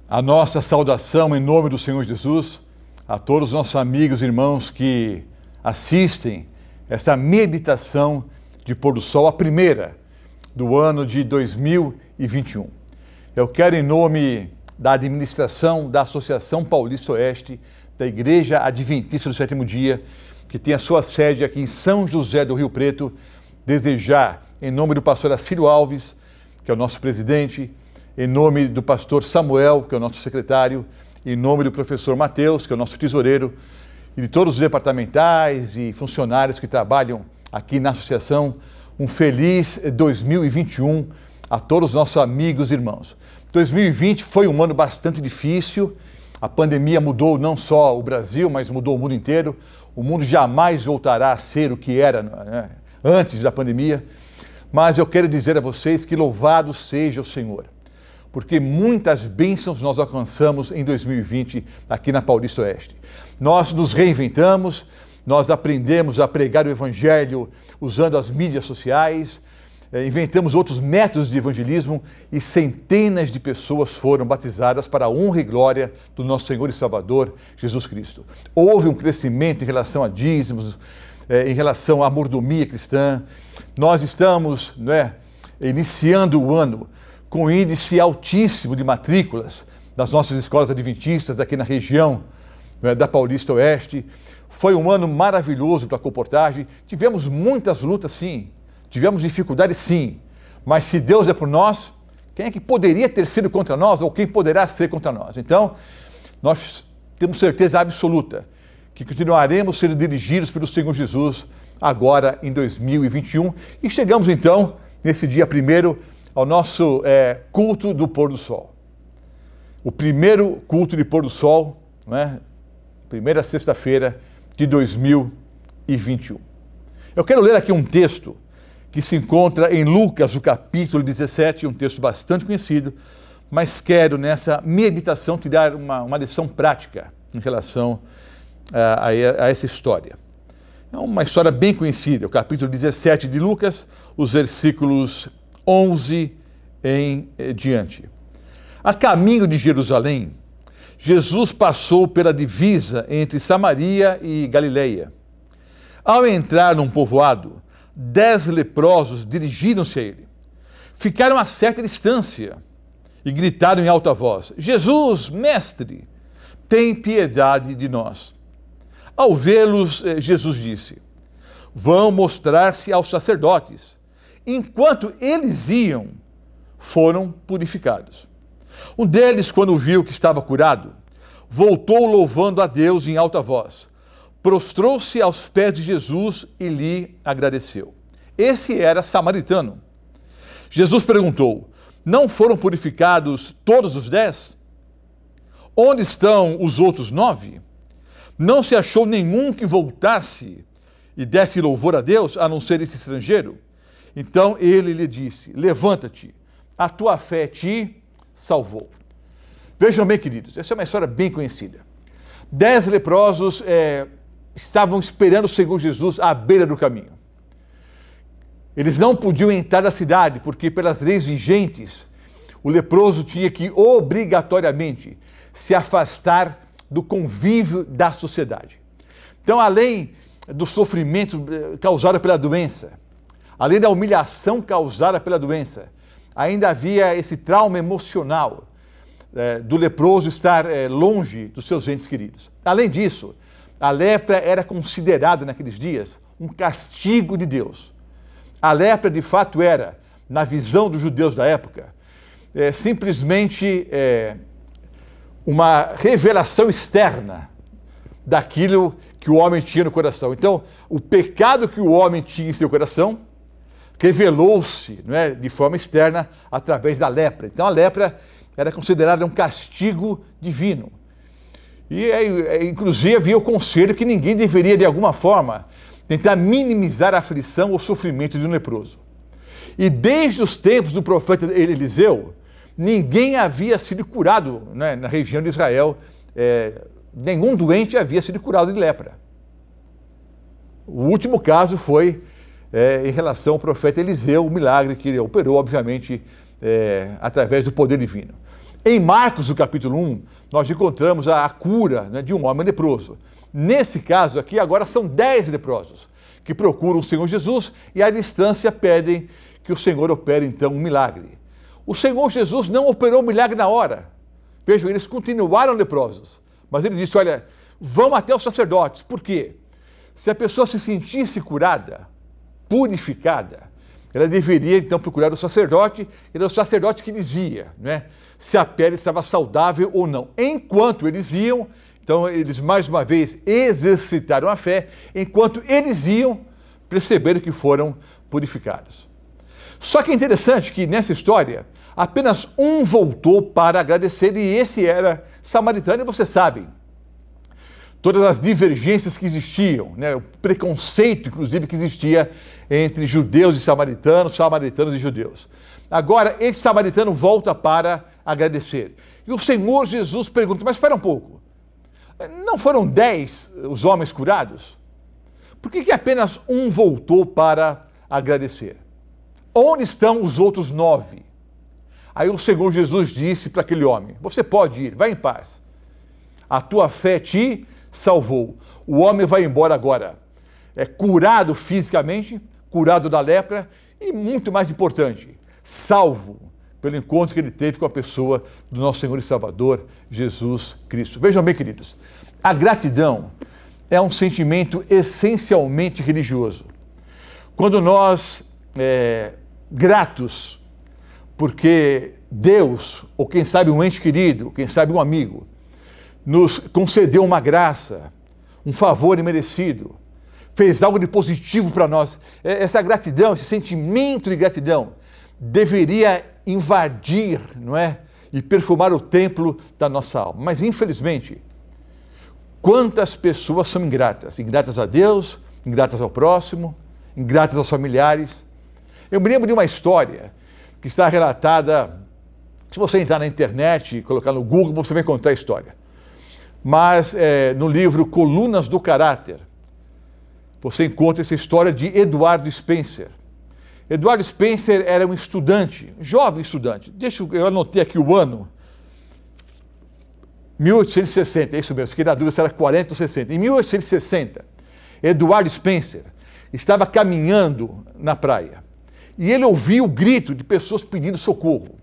A nossa saudação em nome do Senhor Jesus a todos os nossos amigos e irmãos que assistem esta meditação de pôr do sol, a primeira do ano de 2021. Eu quero, em nome da administração da Associação Paulista Oeste, da Igreja Adventista do Sétimo Dia, que tem a sua sede aqui em São José do Rio Preto, desejar, em nome do pastor Acílio Alves, que é o nosso presidente, em nome do pastor Samuel, que é o nosso secretário, em nome do professor Mateus, que é o nosso tesoureiro, e de todos os departamentais e funcionários que trabalham aqui na associação, um feliz 2021 a todos os nossos amigos e irmãos. 2020 foi um ano bastante difícil, a pandemia mudou não só o Brasil, mas mudou o mundo inteiro. O mundo jamais voltará a ser o que era, né, antes da pandemia, mas eu quero dizer a vocês que louvado seja o Senhor, porque muitas bênçãos nós alcançamos em 2020 aqui na Paulista Oeste. Nós nos reinventamos, nós aprendemos a pregar o Evangelho usando as mídias sociais, inventamos outros métodos de evangelismo e centenas de pessoas foram batizadas para a honra e glória do nosso Senhor e Salvador, Jesus Cristo. Houve um crescimento em relação a dízimos, em relação à mordomia cristã. Nós estamos iniciando o ano com índice altíssimo de matrículas das nossas escolas adventistas aqui na região da Paulista Oeste. Foi um ano maravilhoso para a colportagem. Tivemos muitas lutas, sim. Tivemos dificuldades, sim. Mas se Deus é por nós, quem é que poderia ter sido contra nós ou quem poderá ser contra nós? Então, nós temos certeza absoluta que continuaremos sendo dirigidos pelo Senhor Jesus agora em 2021. E chegamos, então, nesse dia 1º, ao nosso culto do pôr do sol. O primeiro culto de pôr do sol, primeira sexta-feira de 2021. Eu quero ler aqui um texto que se encontra em Lucas, o capítulo 17, um texto bastante conhecido, mas quero nessa meditação te dar uma lição prática em relação a essa história. É uma história bem conhecida, o capítulo 17 de Lucas, os versículos 11 em diante. A caminho de Jerusalém, Jesus passou pela divisa entre Samaria e Galileia. Ao entrar num povoado, 10 leprosos dirigiram-se a ele. Ficaram a certa distância e gritaram em alta voz: Jesus, mestre, tem piedade de nós. Ao vê-los, Jesus disse: vão mostrar-se aos sacerdotes. Enquanto eles iam, foram purificados. Um deles, quando viu que estava curado, voltou louvando a Deus em alta voz. Prostrou-se aos pés de Jesus e lhe agradeceu. Esse era samaritano. Jesus perguntou: não foram purificados todos os 10? Onde estão os outros 9? Não se achou nenhum que voltasse e desse louvor a Deus, a não ser esse estrangeiro? Então ele lhe disse: levanta-te, a tua fé te salvou. Vejam bem, queridos, essa é uma história bem conhecida. 10 leprosos estavam esperando o Senhor Jesus à beira do caminho. Eles não podiam entrar na cidade, porque pelas leis vigentes, o leproso tinha que obrigatoriamente se afastar do convívio da sociedade. Então, além do sofrimento causado pela doença, além da humilhação causada pela doença, ainda havia esse trauma emocional do leproso estar longe dos seus entes queridos. Além disso, a lepra era considerada naqueles dias um castigo de Deus. A lepra, de fato, era, na visão dos judeus da época, simplesmente uma revelação externa daquilo que o homem tinha no coração. Então, o pecado que o homem tinha em seu coração revelou-se de forma externa através da lepra. Então, a lepra era considerada um castigo divino. E, inclusive, havia o conselho que ninguém deveria, de alguma forma, tentar minimizar a aflição ou sofrimento de um leproso. E desde os tempos do profeta Eliseu, ninguém havia sido curado na região de Israel, nenhum doente havia sido curado de lepra. O último caso foi em relação ao profeta Eliseu, o milagre que ele operou, obviamente, através do poder divino. Em Marcos, no capítulo 1, nós encontramos a cura, né, de um homem leproso. Nesse caso aqui, agora são 10 leprosos que procuram o Senhor Jesus e à distância pedem que o Senhor opere então um milagre. O Senhor Jesus não operou o milagre na hora. Vejam, eles continuaram leprosos. Mas ele disse, olha, vão até os sacerdotes. Por quê? Se a pessoa se sentisse curada, purificada, ela deveria então procurar o sacerdote, e era o sacerdote que dizia, né, se a pele estava saudável ou não. Enquanto eles iam, então eles mais uma vez exercitaram a fé, enquanto eles iam, perceberam que foram purificados. Só que é interessante que nessa história, apenas um voltou para agradecer, e esse era samaritano, e você sabe, todas as divergências que existiam, né, o preconceito, inclusive, que existia entre judeus e samaritanos e judeus. Agora, esse samaritano volta para agradecer. E o Senhor Jesus pergunta, mas espera um pouco, não foram 10 os homens curados? Por que apenas um voltou para agradecer? Onde estão os outros 9? Aí o Senhor Jesus disse para aquele homem, você pode ir, vai em paz. A tua fé te salvou. O homem vai embora agora, curado fisicamente, curado da lepra e, muito mais importante, salvo pelo encontro que ele teve com a pessoa do nosso Senhor e Salvador, Jesus Cristo. Vejam bem, queridos, a gratidão é um sentimento essencialmente religioso. Quando nós, gratos, porque Deus, ou quem sabe um ente querido, quem sabe um amigo, nos concedeu uma graça, um favor imerecido, fez algo de positivo para nós. Essa gratidão, esse sentimento de gratidão, deveria invadir, não é? E perfumar o templo da nossa alma. Mas, infelizmente, quantas pessoas são ingratas? Ingratas a Deus, ingratas ao próximo, ingratas aos familiares. Eu me lembro de uma história que está relatada, se você entrar na internet e colocar no Google, você vai encontrar a história. Mas no livro Colunas do Caráter, você encontra essa história de Eduardo Spencer. Eduardo Spencer era um estudante, jovem estudante. Eu anotei aqui o ano, 1860, é isso mesmo, fiquei na dúvida se era 40 ou 60. Em 1860, Eduardo Spencer estava caminhando na praia e ele ouviu o grito de pessoas pedindo socorro.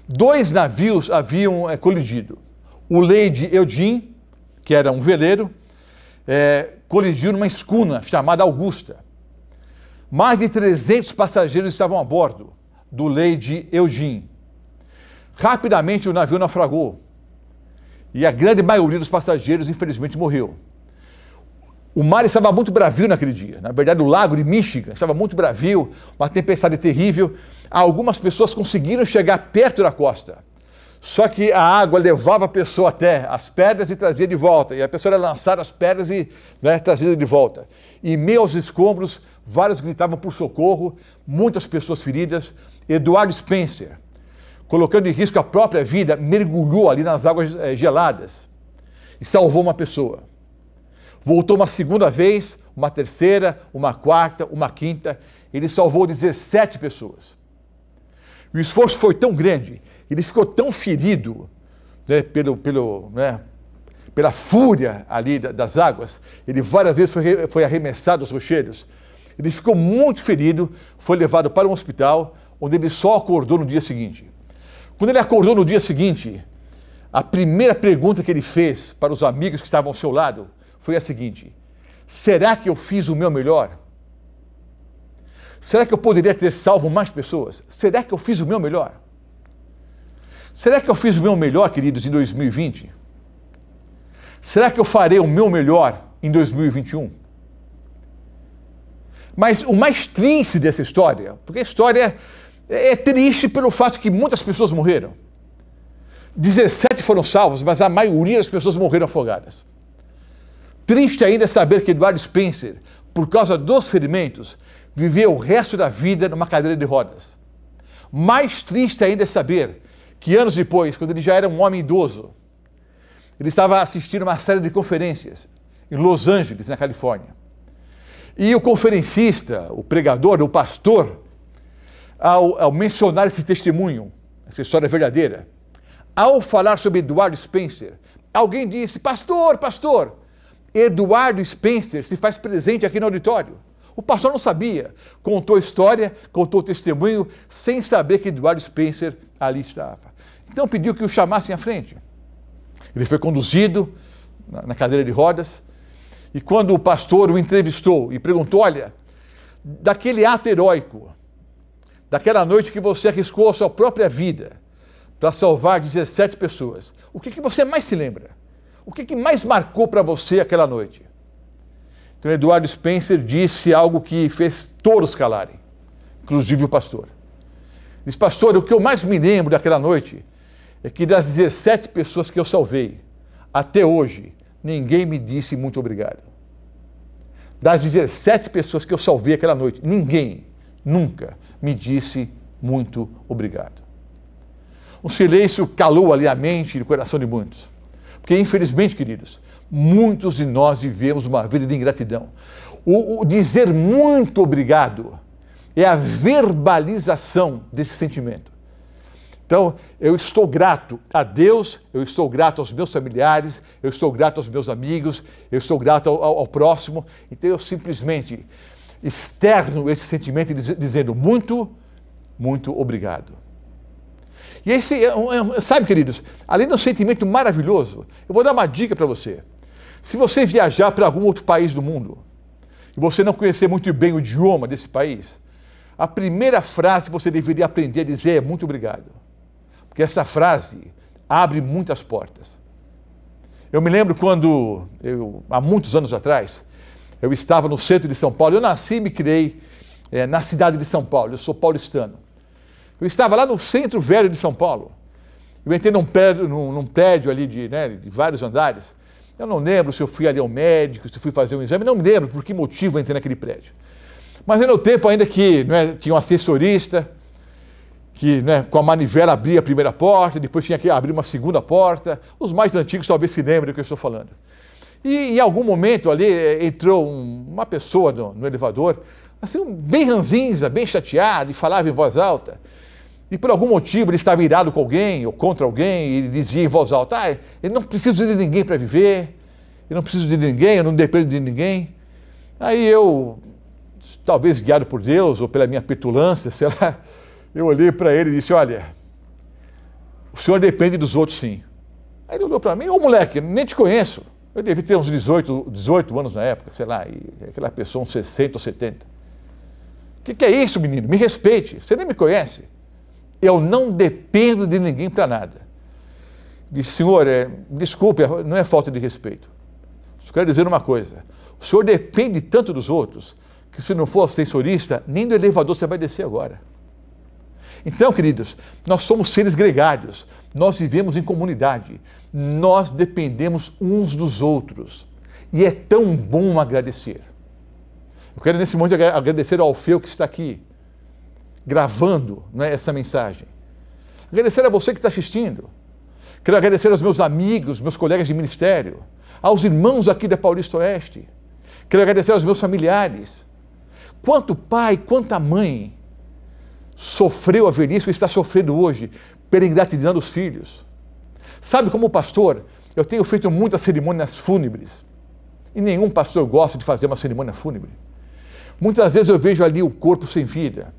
2 navios haviam colidido. O Lady Eugene, que era um veleiro, colidiu numa escuna chamada Augusta. Mais de 300 passageiros estavam a bordo do Lady Eugene. Rapidamente o navio naufragou e a grande maioria dos passageiros, infelizmente, morreu. O mar estava muito bravio naquele dia. Na verdade, o lago de Michigan estava muito bravio, uma tempestade terrível. Algumas pessoas conseguiram chegar perto da costa. Só que a água levava a pessoa até as pedras e trazia de volta. E a pessoa era lançada as pedras e trazida de volta. E em meio aos escombros, vários gritavam por socorro, muitas pessoas feridas. Eduardo Spencer, colocando em risco a própria vida, mergulhou ali nas águas geladas e salvou uma pessoa. Voltou uma segunda vez, uma terceira, uma quarta, uma quinta. Ele salvou 17 pessoas. O esforço foi tão grande, ele ficou tão ferido, né, pela fúria ali das águas. Ele várias vezes foi arremessado aos rochedos. Ele ficou muito ferido, foi levado para um hospital, onde ele só acordou no dia seguinte. Quando ele acordou no dia seguinte, a primeira pergunta que ele fez para os amigos que estavam ao seu lado foi a seguinte: será que eu fiz o meu melhor? Será que eu poderia ter salvo mais pessoas? Será que eu fiz o meu melhor? Será que eu fiz o meu melhor, queridos, em 2020? Será que eu farei o meu melhor em 2021? Mas o mais triste dessa história, porque a história é triste pelo fato que muitas pessoas morreram. 17 foram salvos, mas a maioria das pessoas morreram afogadas. Triste ainda é saber que Eduardo Spencer, por causa dos ferimentos, viveu o resto da vida numa cadeira de rodas. Mais triste ainda é saber que anos depois, quando ele já era um homem idoso, ele estava assistindo uma série de conferências em Los Angeles, na Califórnia. E o conferencista, o pregador, o pastor, ao mencionar esse testemunho, essa história verdadeira, ao falar sobre Eduardo Spencer, alguém disse: pastor, Eduardo Spencer se faz presente aqui no auditório. O pastor não sabia, contou a história, contou o testemunho, sem saber que Eduardo Spencer ali estava. Então pediu que o chamassem à frente. Ele foi conduzido na cadeira de rodas, e quando o pastor o entrevistou e perguntou: olha, daquele ato heróico, daquela noite que você arriscou a sua própria vida para salvar 17 pessoas, o que você mais se lembra? O que mais marcou para você aquela noite? Então Eduardo Spencer disse algo que fez todos calarem, inclusive o pastor. Disse: pastor, o que eu mais me lembro daquela noite é que das 17 pessoas que eu salvei, até hoje, ninguém me disse muito obrigado. Das 17 pessoas que eu salvei aquela noite, ninguém nunca me disse muito obrigado. Um silêncio calou ali a mente e o coração de muitos. Porque, infelizmente, queridos, muitos de nós vivemos uma vida de ingratidão. O dizer muito obrigado é a verbalização desse sentimento. Então, eu estou grato a Deus, eu estou grato aos meus familiares, eu estou grato aos meus amigos, eu estou grato ao próximo. Então, eu simplesmente externo esse sentimento dizendo muito, muito obrigado. E esse, sabe, queridos, além do sentimento maravilhoso, eu vou dar uma dica para você. Se você viajar para algum outro país do mundo e você não conhecer muito bem o idioma desse país, a primeira frase que você deveria aprender a dizer é muito obrigado. Porque essa frase abre muitas portas. Eu me lembro quando, há muitos anos atrás, eu estava no centro de São Paulo. Eu nasci e me criei na cidade de São Paulo, eu sou paulistano. Eu estava lá no centro velho de São Paulo. Eu entrei num prédio ali de vários andares. Eu não lembro se eu fui ali ao médico, se eu fui fazer um exame, não me lembro por que motivo eu entrei naquele prédio. Mas era o tempo ainda que tinha um assessorista, que com a manivela abria a primeira porta, depois tinha que abrir uma segunda porta. Os mais antigos talvez se lembrem do que eu estou falando. E em algum momento ali entrou uma pessoa no elevador, assim, bem ranzinza, bem chateado, e falava em voz alta. E por algum motivo ele estava irado com alguém ou contra alguém, e ele dizia em voz alta: eu não preciso de ninguém para viver, eu não preciso de ninguém, eu não dependo de ninguém. Aí eu, talvez guiado por Deus ou pela minha petulância, sei lá, eu olhei para ele e disse: olha, o senhor depende dos outros, sim. Aí ele olhou para mim: ô moleque, nem te conheço. Eu devia ter uns 18 anos na época, sei lá, e aquela pessoa uns 60 ou 70. O que é isso, menino? Me respeite, você nem me conhece. Eu não dependo de ninguém para nada. Disse: senhor, desculpe, não é falta de respeito. Só quero dizer uma coisa: o senhor depende tanto dos outros que, se não for ascensorista, nem do elevador você vai descer agora. Então, queridos, nós somos seres gregários, nós vivemos em comunidade, nós dependemos uns dos outros. E é tão bom agradecer. Eu quero nesse momento agradecer ao Alfeu que está aqui, gravando essa mensagem. Agradecer a você que está assistindo. Quero agradecer aos meus amigos, meus colegas de ministério, aos irmãos aqui da Paulista Oeste. Quero agradecer aos meus familiares. Quanto pai, quanta mãe sofreu a velhice ou está sofrendo hoje pela ingratidão dos filhos. Sabe, como pastor, eu tenho feito muitas cerimônias fúnebres. E nenhum pastor gosta de fazer uma cerimônia fúnebre. Muitas vezes eu vejo ali o corpo sem vida.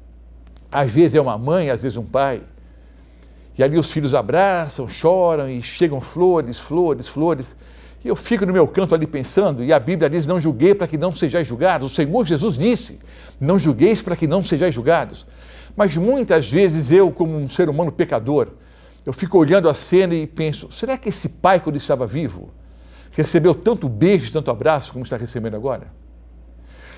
Às vezes é uma mãe, às vezes um pai. E ali os filhos abraçam, choram e chegam flores, flores, flores. E eu fico no meu canto ali pensando, e a Bíblia diz: não julguei para que não sejais julgados. O Senhor Jesus disse: não julgueis para que não sejais julgados. Mas muitas vezes eu, como um ser humano pecador, eu fico olhando a cena e penso: será que esse pai, quando estava vivo, recebeu tanto beijo e tanto abraço como está recebendo agora?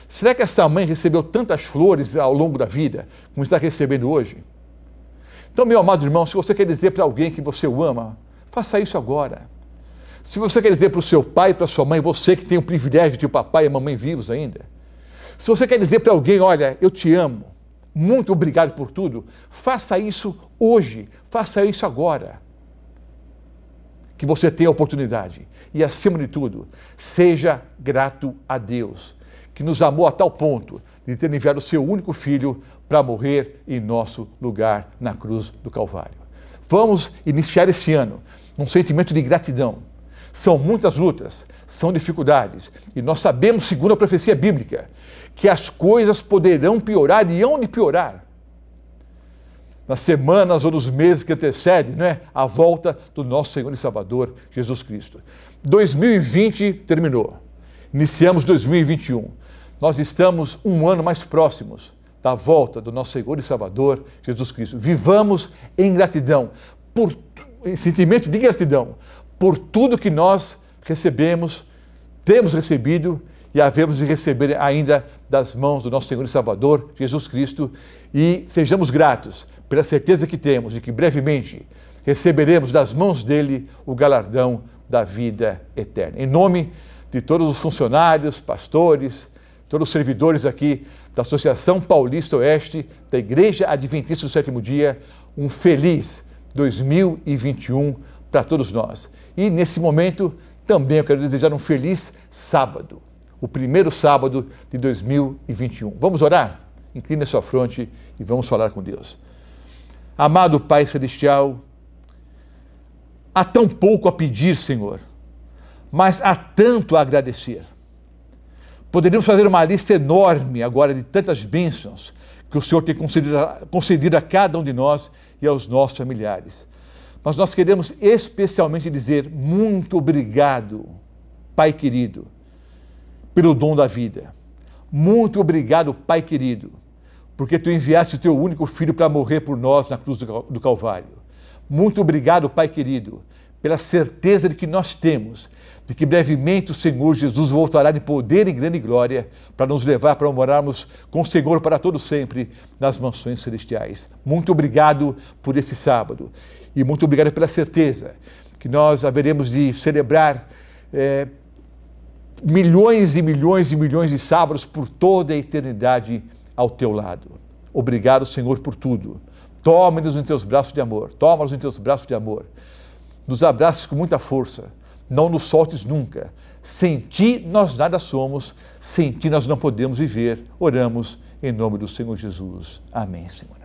Será que essa mãe recebeu tantas flores ao longo da vida como está recebendo hoje? Então, meu amado irmão, se você quer dizer para alguém que você o ama, faça isso agora. Se você quer dizer para o seu pai e para a sua mãe, você que tem o privilégio de ter o papai e a mamãe vivos ainda, se você quer dizer para alguém: olha, eu te amo, muito obrigado por tudo, faça isso hoje, faça isso agora, que você tenha a oportunidade. E, acima de tudo, seja grato a Deus, que nos amou a tal ponto de ter enviado o seu único filho para morrer em nosso lugar na cruz do Calvário. vamos iniciar esse ano num sentimento de gratidão. São muitas lutas, são dificuldades, e nós sabemos, segundo a profecia bíblica, que as coisas poderão piorar e hão de piorar nas semanas ou nos meses que antecedem, a volta do nosso Senhor e Salvador, Jesus Cristo. 2020 terminou, iniciamos 2021. Nós estamos um ano mais próximos da volta do nosso Senhor e Salvador, Jesus Cristo. Vivamos em gratidão, em sentimento de gratidão, por tudo que nós recebemos, temos recebido e havemos de receber ainda das mãos do nosso Senhor e Salvador, Jesus Cristo, e sejamos gratos pela certeza que temos de que brevemente receberemos das mãos dele o galardão da vida eterna. Em nome de todos os funcionários, pastores, todos os servidores aqui da Associação Paulista Oeste, da Igreja Adventista do Sétimo Dia, um feliz 2021 para todos nós. E nesse momento também eu quero desejar um feliz sábado, o primeiro sábado de 2021. Vamos orar? Incline a sua fronte e vamos falar com Deus. Amado Pai Celestial, há tão pouco a pedir, Senhor, mas há tanto a agradecer. Poderíamos fazer uma lista enorme agora de tantas bênçãos que o Senhor tem concedido a cada um de nós e aos nossos familiares. Mas nós queremos especialmente dizer muito obrigado, Pai querido, pelo dom da vida. Muito obrigado, Pai querido, porque Tu enviaste o Teu único Filho para morrer por nós na cruz do Calvário. Muito obrigado, Pai querido, pela certeza de que nós temos, de que brevemente o Senhor Jesus voltará em poder e grande glória para nos levar para morarmos com o Senhor para todo sempre nas mansões celestiais. Muito obrigado por esse sábado e muito obrigado pela certeza que nós haveremos de celebrar milhões e milhões e milhões de sábados por toda a eternidade ao Teu lado. Obrigado, Senhor, por tudo. Toma-nos em Teus braços de amor, toma-nos em Teus braços de amor. Nos abraces com muita força, não nos soltes nunca. Sem Ti nós nada somos, sem Ti nós não podemos viver. Oramos em nome do Senhor Jesus. Amém, Senhor.